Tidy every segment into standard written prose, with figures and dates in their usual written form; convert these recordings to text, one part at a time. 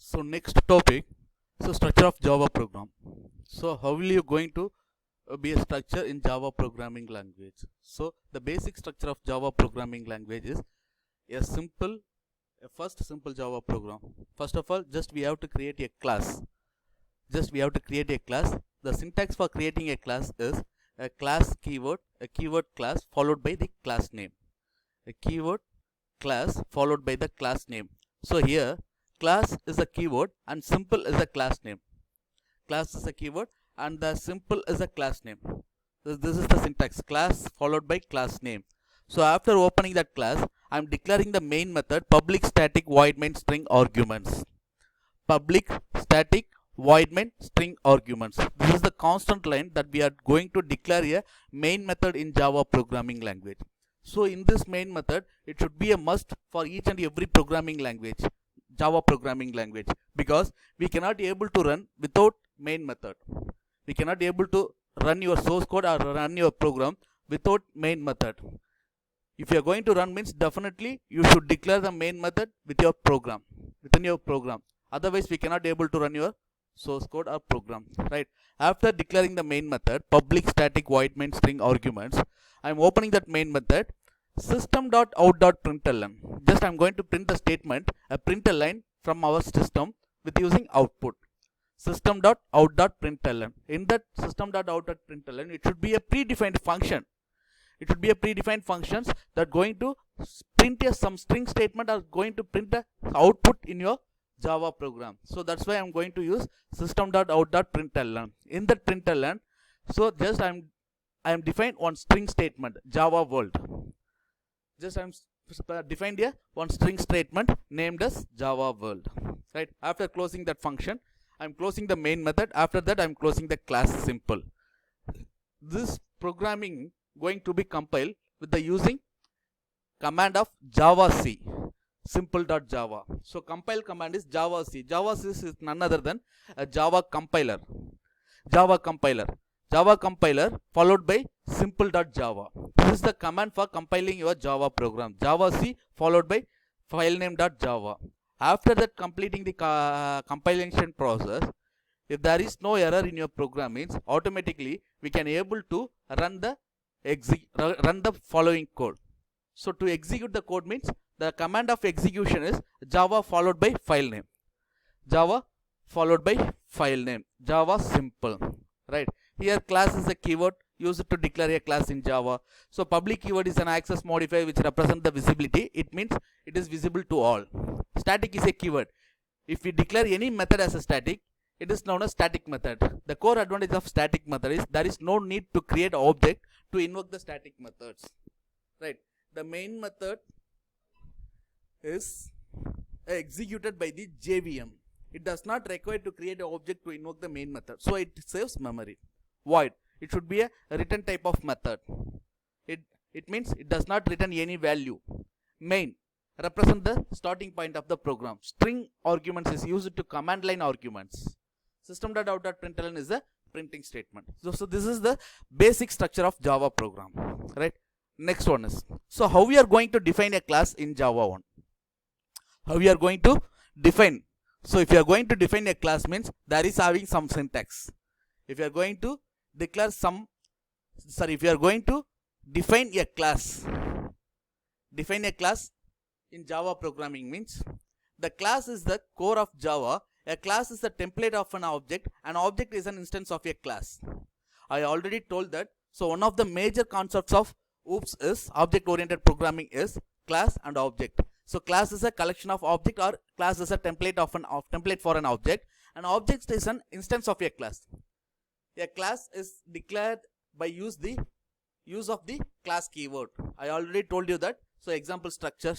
So next topic, so structure of Java program. So how will you going to be a structure in Java programming language? So the basic structure of Java programming language is a first simple Java program. First of all, just we have to create a class. The syntax for creating a class is a class keyword, a keyword class followed by the class name. A keyword class followed by the class name. So here class is a keyword and simple is a class name. Class is a keyword and the simple is a class name. This is the syntax, class followed by class name. So after opening that class, I am declaring the main method public static void main string arguments. Public static void main string arguments. This is the constant line that we are going to declare a main method in Java programming language. So in this main method, it should be a must for each and every programming language, Java programming language, because we cannot be able to run without main method. We cannot be able to run your source code or run your program without main method. If you are going to run means definitely you should declare the main method with your program, within your program. Otherwise we cannot be able to run your source code or program, right? After declaring the main method public static void main string arguments, I am opening that main method system.out.println. Just I am going to print the statement, a println from our system with using output. System.out.println. In that system.out.println, it should be a predefined function. It should be a predefined functions that going to print some string statement or going to print the output in your Java program. So that's why I'm going to use system.out.println. In that println, so just I am defined one string statement, Java world. Just I'm defined here one string statement named as Java world. Right. After closing that function, I'm closing the main method. After that, I'm closing the class simple. This programming going to be compiled with the using command of javac simple.java. So compile command is javac. Javac is none other than a Java compiler. Java compiler followed by simple.java. This is the command for compiling your Java program. Javac followed by filename.java. After that, completing the compilation process, if there is no error in your program, means automatically we can able to run the following code. So to execute the code means the command of execution is Java followed by file name. Java followed by file name. Java simple. Right. Here class is a keyword used to declare a class in Java. So public keyword is an access modifier which represents the visibility. It means it is visible to all. Static is a keyword. If we declare any method as a static, it is known as static method. The core advantage of static method is there is no need to create an object to invoke the static methods. Right. The main method is executed by the JVM. It does not require to create an object to invoke the main method. So it saves memory. Void. It should be a return type of method. It means it does not return any value. Main represent the starting point of the program. String arguments is used to command line arguments. System.out.println is a printing statement. So this is the basic structure of Java program. Right. Next one is, so how we are going to define a class in Java 1? How we are going to define? So if you are going to define a class means there is having some syntax. If you are going to declare if you are going to define a class in Java programming means the class is the core of Java. A class is the template of an object. An object is an instance of a class. I already told that. So one of the major concepts of OOPS is object oriented programming is class and object. So class is a collection of object, or class is a template of template for an object. An object is an instance of a class. A class is declared by use of the class keyword. I already told you that. So example structure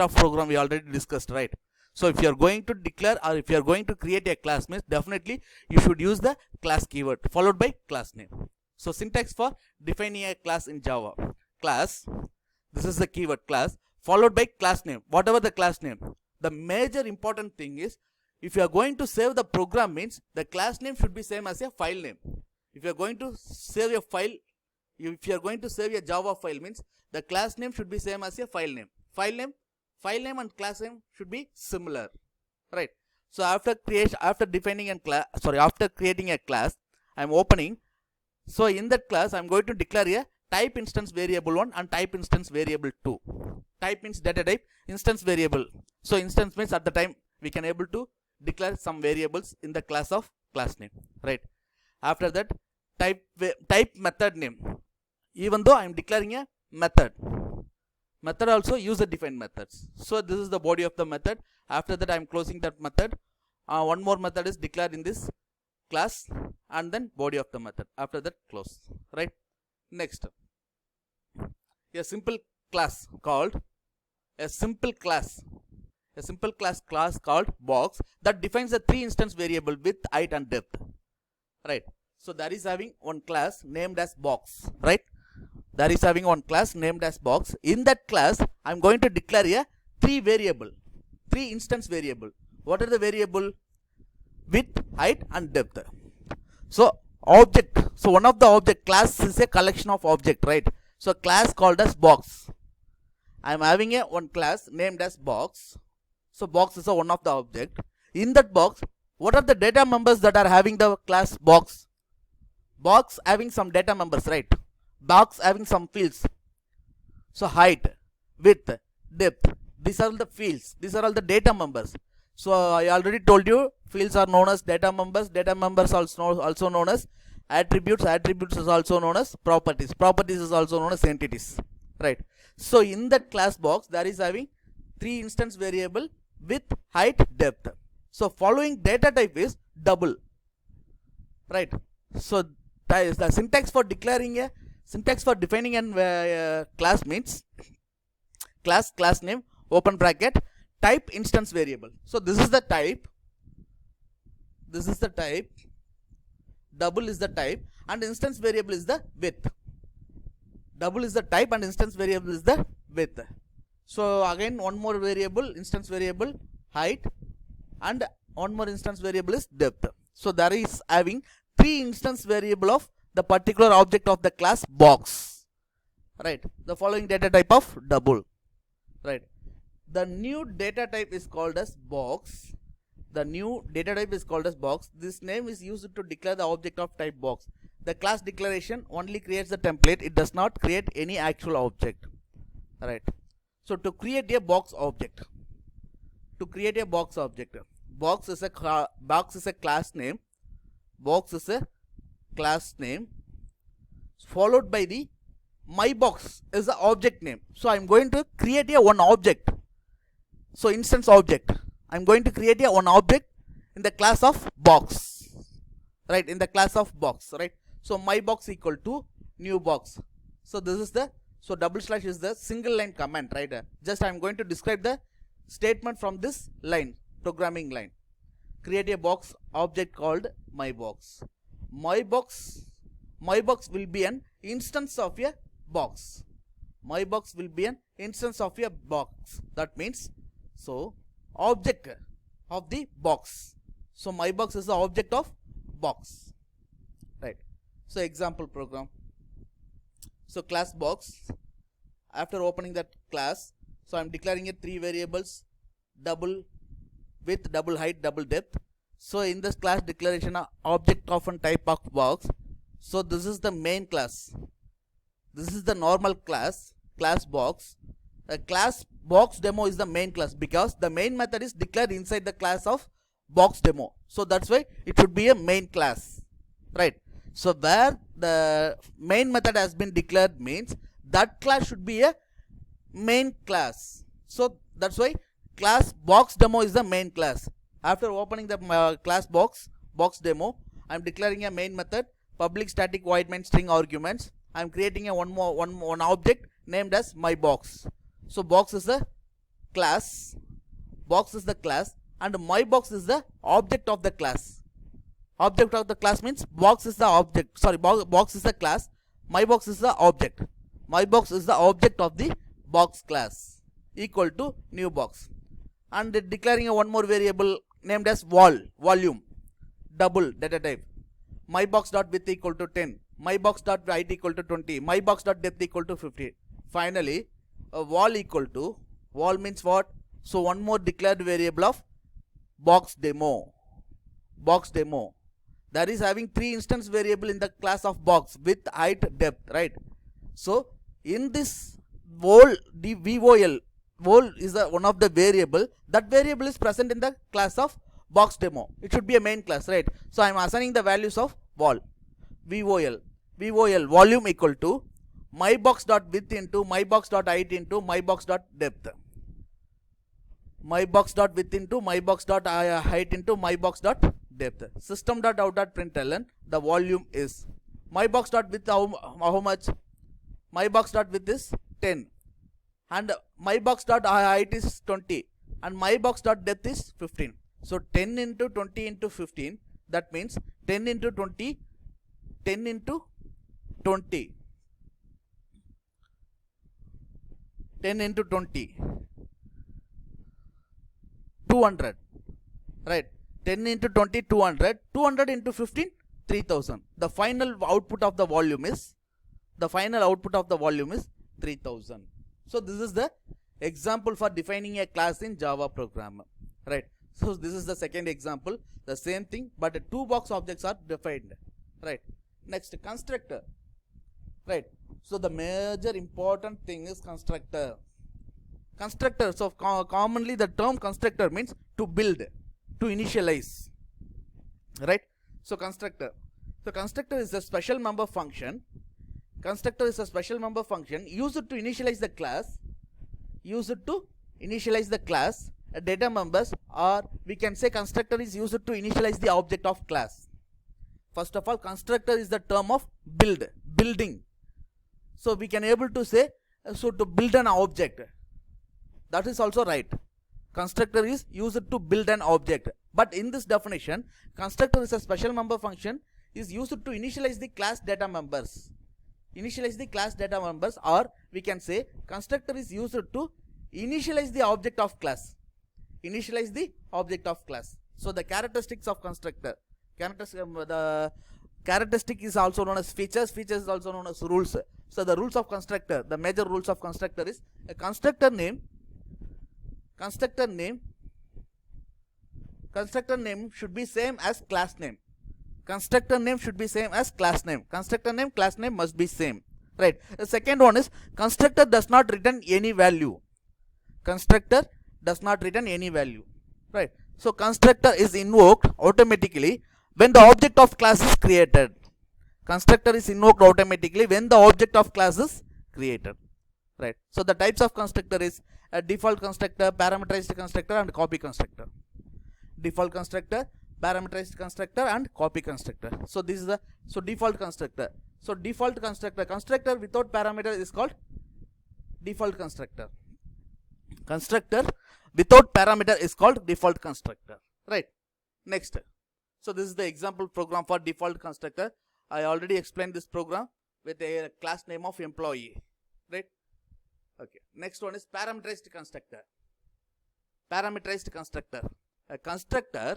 of program we already discussed, right? So if you are going to declare or if you are going to create a class means definitely you should use the class keyword followed by class name. So syntax for defining a class in Java. Class, this is the keyword class followed by class name, whatever the class name. The major important thing is if you are going to save the program means the class name should be same as a file name. If you are going to save a file, if you are going to save a Java file means the class name should be same as a file name. File name and class name should be similar, right? So after creating a class, I'm opening. So in that class, I'm going to declare a type instance variable 1 and type instance variable 2. Type means data type, instance variable. So instance means at the time we can able to declare some variables in the class of class name, right? After that, type method name. Even though I'm declaring a method also user defined methods. So this is the body of the method. After that, I'm closing that method. One more method is declared in this class, and then body of the method. After that, close, right? Next, a simple class called called box that defines the 3 instance variable with height and depth, right? So that is having one class named as box, right? That is having one class named as box. In that class, I'm going to declare a 3 instance variable. What are the variable? Width, height and depth. So object, so one of the object, class is a collection of object, right? So class called as box. I am having a one class named as box. So box is a one of the object. In that box, what are the data members that are having the class box? Box having some data members, right? Box having some fields. So height, width, depth, these are the fields. These are all the data members. So I already told you fields are known as data members. Data members also known as attributes. Attributes is also known as properties. Properties is also known as entities, right? So in that class box, there is having 3 instance variable with height, depth. So following data type is double, right? So the syntax for defining a class means class name, open bracket, type instance variable. So this is the type, double is the type, and instance variable is the width. Double is the type and instance variable is the width. So again one more variable, instance variable height, and one more instance variable is depth. So there is having 3 instance variable of the particular object of the class box, right? The following data type of double, right? The new data type is called as box. This name is used to declare the object of type box. The class declaration only creates the template. It does not create any actual object, right? So to create a box object, box is a class name. Box is a class name followed by the my box is the object name. So I'm going to create a one object. So instance object, I'm going to create a one object in the class of box, right? In the class of box, right? So my box equal to new box. So this is the, so double slash is the single line command, right? Just I'm going to describe the statement from this line, programming line. Create a box object called my box. My box will be an instance of a box. My box will be an instance of a box. That means, so object of the box. So my box is the object of box, right? So example program. So class box. After opening that class, so I'm declaring it 3 variables: double width, double height, double depth. So in this class declaration, object of a type of box. So this is the main class. This is the normal class box. A class box demo is the main class because the main method is declared inside the class of box demo. So that's why it should be a main class, right? So where the main method has been declared means that class should be a main class. So that's why class box demo is the main class. After opening the class box demo, I'm declaring a main method, public static void main string arguments. I'm creating a one object named as my box. So box is the class, and my box is the object of the class. Object of the class means box is the object. Sorry, box is the class. My box is the object. My box is the object of the box class equal to new box. And declaring a one more variable named as volume, double data type. My box dot width equal to 10. My box dot height equal to 20. My box dot depth equal to 50. Finally, a wall equal to, wall means what? So one more declared variable of box demo. That is having 3 instance variable in the class of box with height, depth, right? So in this vol is one of the variable. That variable is present in the class of box demo. It should be a main class, right? So I am assigning the values of vol volume equal to myBox.width into myBox.height into myBox.depth, myBox.width into myBox.height into myBox.depth. System.out.println, the volume is myBox.width, how much? myBox.width is 10 and myBox.height is 20 and myBox.depth is 15. So 10 into 20 into 15, that means 10 into 20, 10 into 20, 10 into 20, 200, right? 10 into 20, 200, 200 into 15, 3000. The final output of the volume is 3000. So this is the example for defining a class in Java program, right? So this is the second example, the same thing, but 2 box objects are defined, right? Next, constructor, right? So the major important thing is constructor. So commonly the term constructor means to build, to initialize, right? So constructor is a special member function. Constructor is a special member function used to initialize the class, data members, or we can say constructor is used to initialize the object of class. First of all, constructor is the term of building. So we can able to say, so to build an object. That is also right. Constructor is used to build an object. But in this definition, constructor is a special member function is used to initialize the class data members. Or we can say constructor is used to initialize the object of class. So the characteristics of constructor. The characteristic is also known as features. Features is also known as rules. So the rules of constructor, the major rules of constructor is a constructor name should be same as class name. Constructor name, class name must be same, right? The second one is constructor does not return any value. Right? So constructor is invoked automatically when the object of class is created. Right? So the types of constructor is a default constructor, parameterized constructor, and copy constructor. Default constructor, parameterized constructor, and copy constructor. So this is the default constructor. So default constructor without parameter is called default constructor. Constructor without parameter is called default constructor, right? Next, so this is the example program for default constructor. I already explained this program with a class name of employee, right? Okay, next one is parameterized constructor. A constructor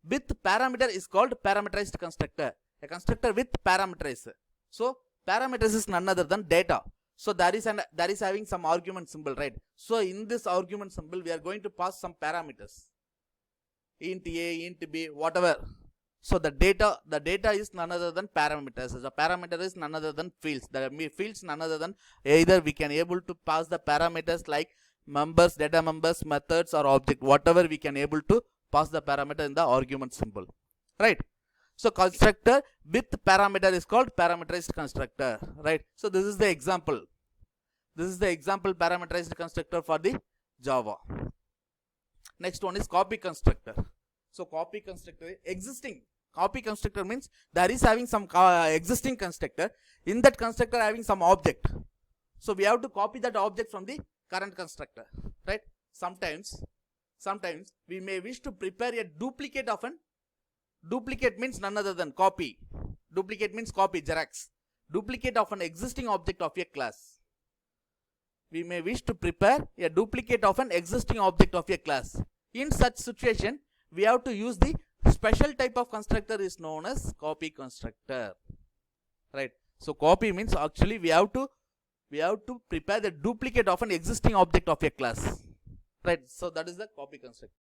with parameter is called parameterized constructor. A constructor with parameters. So parameters is none other than data. So that is having some argument symbol, right? So in this argument symbol, we are going to pass some parameters, int a, int b, whatever. So the data is none other than parameters. The parameter is none other than fields. The fields none other than either we can able to pass the parameters like members, data members, methods, or object. Whatever we can able to pass the parameter in the argument symbol, right? So constructor with parameter is called parameterized constructor, right? So this is the example. Parameterized constructor for the Java. Next one is copy constructor. So copy constructor, existing copy constructor means there is having some existing constructor. In that constructor having some object. So we have to copy that object from the current constructor, right? Sometimes we may wish to prepare a duplicate of an duplicate means none other than copy. Duplicate means copy, Xerox. Duplicate of an existing object of a class. We may wish to prepare a duplicate of an existing object of a class. In such situation, we have to use the special type of constructor is known as copy constructor, right? So copy means actually we have to prepare the duplicate of an existing object of a class, right? So that is the copy constructor.